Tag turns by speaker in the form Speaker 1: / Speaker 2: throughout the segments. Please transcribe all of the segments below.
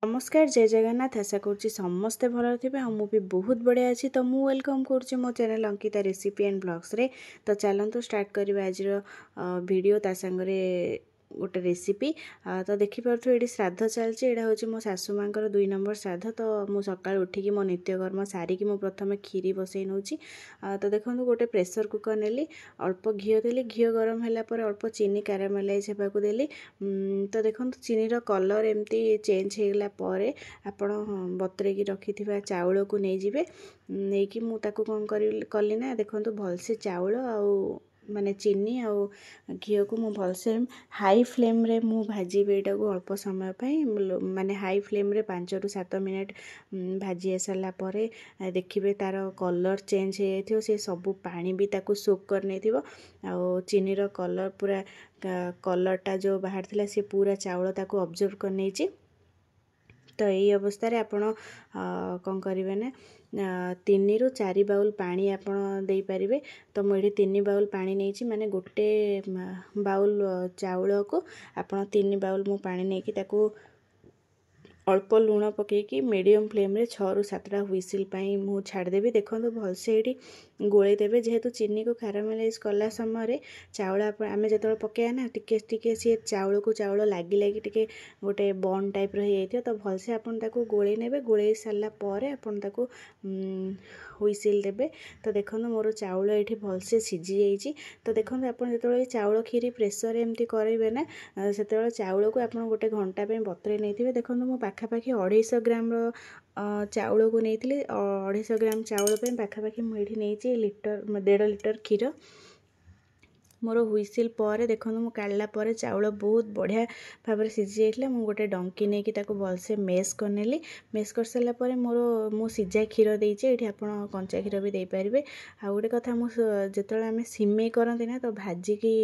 Speaker 1: नमस्कार जय जगन्नाथ आशा करुँची समस्ते भल थे मु भी बहुत बढ़िया अच्छी तो मु वेलकम करुँची मो channel Ankita recipe and blogs रे। तो चलतु स्टार्ट करवा आज वीडियो ता सांगरे गोटे रेसिपी। तो देखिपे ये श्राद्ध चलती यहाँ हूँ मो सासू माँ 2 नंबर श्राद्ध। तो मु सकाल उठिकी मो नित्यकर्म सारिकी मु प्रथम खीरी बसई नौ। तो देखो गोटे प्रेसर कुकर नेली अल्प घी देली घी गरम है अल्प चीनी कारामेलाइज होगा देली। तो देखो चीनी कलर एमती चेंज होगला पर आपण बतरेकी रखि चाउल को नहीं जिवे नहीं कि मुझे कौन कली ना देखो भलसे चाउल आउ माने चीनी आउ घी को मु भलसे हाई फ्लेम रे मु भाजीबे एटा को अल्प समय पई माने हाई फ्लेम रे 5 ରୁ 7 मिनट भाजी सारा पर देखिए तार कलर चेंज हो जाइथिबो से सब पानी भी ताको सोक कर नेथिबो आउ चीनी रो कलर पूरा कलरटा जो बाहर थिला से पूरा चाउल ताको ऑब्जर्व कर नेछि। तो यही अवस्था रे आपण कौन करेंगे ना 3 ରୁ 4 बाउल पानी आपण दे पारिबे। तो मुझे 3 बाउल पानी नहीं माने गोटे बाउल चाउल को आपण 3 बाउल मु पानी नहीं कि ताको अल्प लुण पकईकी मीडियम फ्लेम रे 6 ରୁ 7टा हुइसिल पाई मु छाड़देवी। देखो भलसे ये गोलई देवे जेहेतु चीनी को कारामेलाइज कला समय चाउल आम जो पकड़ा ना टिके सी चाउल को चाउल लगी लगी टिके गोटे बन टाइप रही। तो भलसे आपन ताको गोलई नेबे गोलई सारा पर आपन ताको हुइसिल देबे। तो देखो मोर चाउल ये भलसे सीझी जाइए। तो देखो आप जो चाउल खीरी प्रेसर एमती करेंगे ना से चाउल को आप गोटे घंटा बतरे नहीं। देखो मो पाखापाखि 250 ग्राम चाउल को नहीं 250 ग्राम चाउल पाखापाखि मुझे नहीं लीटर 1.5 लीटर क्षीर मोर हुइसिल पर देखो मु काढ़ला पर चाउल बहुत बढ़िया भाव सीझी जाइए। मु गोटे डंकी नहीं कि भलसे मेस करनेली मेस कर सारा पर मोर मु सीझा क्षीर देइचे ये आप कंचा क्षीर भी दे पारे। आ गोटे कथा जो आम सिमेई करते ना तो भाजिकी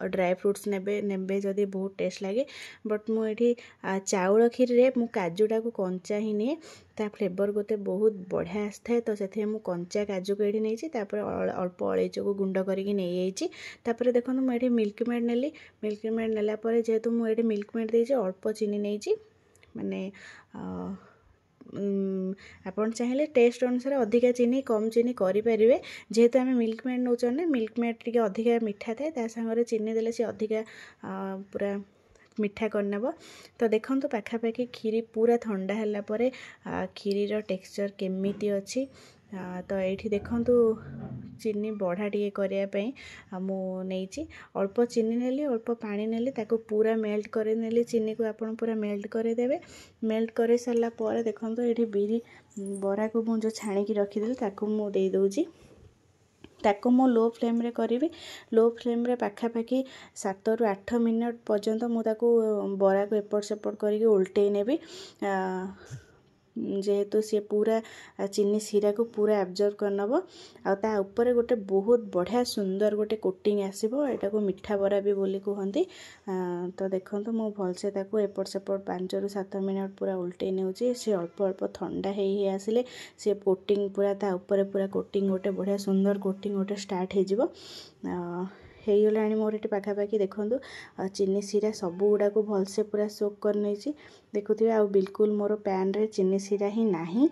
Speaker 1: ड्राई फ्रुट्स नेबे जदि बहुत टेस्ट लगे। बट मुझे चाउल खीर रे मु काजुटा को कंचा ही निए ता फ्लेवर गोते बहुत बढ़िया आसए। तो से मु कंचा काजू को ये नहीं अल्प अलैच को गुंड करके नहीं जाइए। तापर देखो मुझे मिल्क मेड नेली मिल्क मेड नेला पर जेहेतु मुझे मिल्क मेड देइछि अल्प चीनी नहीं माने आपन चाहिए टेस्ट अनुसार अधिका चीनी कम चीनी करें। जेहेतु आम मिल्क मेड नौ मिल्क मेड टी अधिका मीठा थाए ता सांगरे चीनी देले से अधिका पूरा मीठा करनेब। तो देखो पाखापाखि खीरी पूरा ठंडा है पर खीरीर टेक्सचर केमिति अच्छी। तो ये देखु चीनी बढ़ा टे करने मु नहीं अल्प चीनी नेली अल्प पानी नेली ताको पूरा मेल्ट कर नेली चीनी को आपन पूरा मेल्ट करदेवे। मेल्ट कर सारा पर देखो ये बिरी बरा को मुझे छाणिकी रखीदेली ताको मु दे दउची ताको मो लो फ्लेम रे करी लो फ्लेम रे पाखापाखि 7 ରୁ 8 मिनट पर्यंत मुझे बरा को एपट सेपट करके उल्टे नेबी जेहेतु सी पूरा चीनी सीरा को पूरा एब्जर्व करनब आ ऊपर गोटे बहुत बढ़िया सुंदर गोटे कोटिंग आसीबो एटा को मिठा बरा भी बोली कहती। तो देखो मु भलसे ताको एपट सेपट 5 ରୁ 7 मिनट पूरा उल्टे नेउची सी अल्प अल्प ठंडा हे आसिले सी कोटिंग पूरा ता ऊपर पूरा कोटिंग गोटे बढ़िया सुंदर कोटिंग गोटे स्टार्ट हो गला मोर ये पाखापाखि देखो चीनी सीरा सबू गुड़ा को भलसे पूरा सोक कर नहीं देखुए आ बिल्कुल मोर पैन रे चीनी सीरा ही नहीं।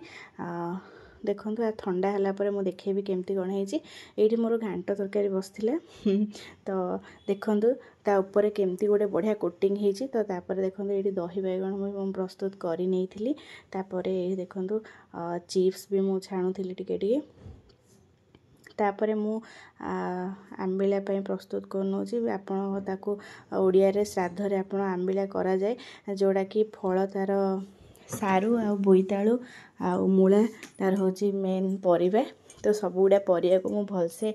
Speaker 1: देखो आ ठंडा है मुझे देखेबी केमती कौन है मोर घांट तरकारी बसला। तो देखो ता ऊपर केमती गोटे बढ़िया कोटिंग होती। तो तापर देखो ये दही बैगण मुझे प्रस्तुत कर नहीं देखो चिप्स भी मुझे छाणुली टिके तापर मु आंबिला प्रस्तुत कर आपण ताको ओडिया रे श्राद्ध रे आपण आंबिला करा जाए जोड़ा कि फल तार सारू आ बोईतालु आ मूला तार होची मेन परिबा। तो सब गुड़ा परिया को मु भलसे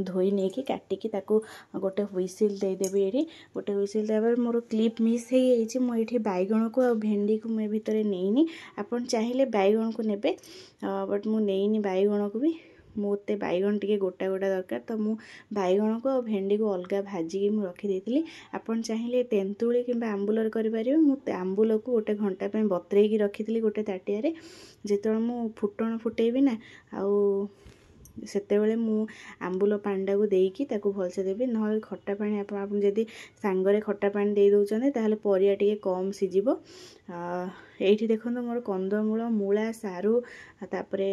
Speaker 1: धोई नहीं कि काटिकी ताको गोटे हुइसिल देदेवी ये गोटे हुइसिल देवर मोर क्लिप मिस हो मुझे बैगण को आ भेंडी को मुझे भितर नहीं आपन चाहिए बैगण को नेबे बट मु नहीं बैगण को भी मोते बैगण टिके गोटा गोटा दरकार। तो मु बैगण को भेंडी को अलग भाजिकी मु रखी देइतिली आपन चाहिए तेंतुली कि आंबुलर करें। मु आंबुल को गोटे घंटा बतरेकी रखी गोटे ताटिया रे जेतବେଳେ मु फुटण फुटेबी ना आउ ସେତେବେଳେ ମୁଁ ଆମ୍ବୁଲ ପାଣିଟାକୁ ଦେଇକି ତାକୁ ଭଲସେ ଦେବି। ନହେଲେ ଖଟା ପାଣି ଆପଣ ଯଦି ସାଙ୍ଗରେ ଖଟା ପାଣି ଦେଇ ଦେଉଛନ୍ତି ତାହେଲେ ପରିବା ଟିକେ କମ୍ ସିଝିବ। ଏଇଠି ଦେଖନ୍ତୁ ମୋର କନ୍ଦମୂଳ, ମୂଳା, ସାରୁ, ତାପରେ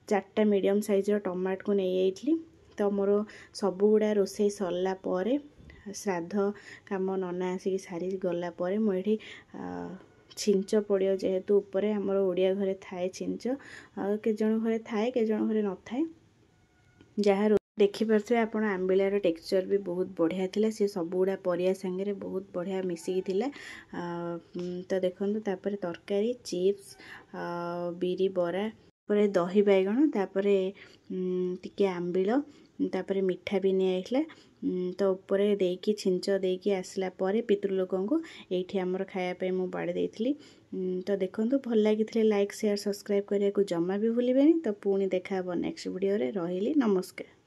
Speaker 1: 4ଟା ମିଡ଼ିୟମ୍ ସାଇଜ୍ର ଟମାଟୋକୁ ନେଇଯାଇଥିଲି। ତ ମୋର ସବୁଗୁଡ଼ା ରୋଷେଇ ସରିଲା ପରେ, ଶ୍ରାଦ୍ଧ କାମ ନନା ଆସିକି ସାରି ଗଲା ପରେ ମୁଁ ଏଠି ଛିଞ୍ଚ ପଡ଼ିବ, ଯେହେତୁ ଉପରେ ଆମର ଓଡ଼ିଆ ଘରେ ଥାଏ ଛିଞ୍ଚ। କେତେ ଜଣ ଘରେ ଥାଏ, କେତେ ଜଣ ଘରେ ନଥାଏ। ଯାହା ଦେଖିପାରୁଥିବେ ଆପଣ, ଆମ୍ବିଳାର ଟେକ୍ସଚର୍ ବି ବହୁତ ବଢ଼ିଆ ଥିଲା। ସେ ସବୁଗୁଡ଼ା ପରିବା ସାଙ୍ଗରେ ବହୁତ ବଢ଼ିଆ ମିଶିକି ଥିଲା। ତ ଦେଖନ୍ତୁ, ତାପରେ ତରକାରୀ, ଚିପ୍ସ, ବିରି ବରା, ତାପରେ ଦହି ବାଇଗଣ, ତାପରେ ଟିକେ ଆମ୍ବିଳ, ତାପରେ ମିଠା ବି ନିଆଯାଇଥିଲା। ତ ଉପରେ ଦେଇକି ଛିଞ୍ଚ ଦେଇକି ଆସିଲା ପରେ ପିତୃଲୋକଙ୍କୁ ଏଇଠି ଆମର ଖାଇବା ପାଇଁ ମୁଁ ବାଢ଼ି ଦେଇଥିଲି। ତ ଦେଖନ୍ତୁ, ଭଲ ଲାଗିଥିଲେ ଲାଇକ୍, ସେୟାର, ସବସ୍କ୍ରାଇବ୍ କରିବାକୁ ଜମା ବି ଭୁଲିବେନି। ତ ପୁଣି ଦେଖା ହେବ ନେକ୍ସଟ ଭିଡ଼ିଓରେ। ରହିଲି, ନମସ୍କାର।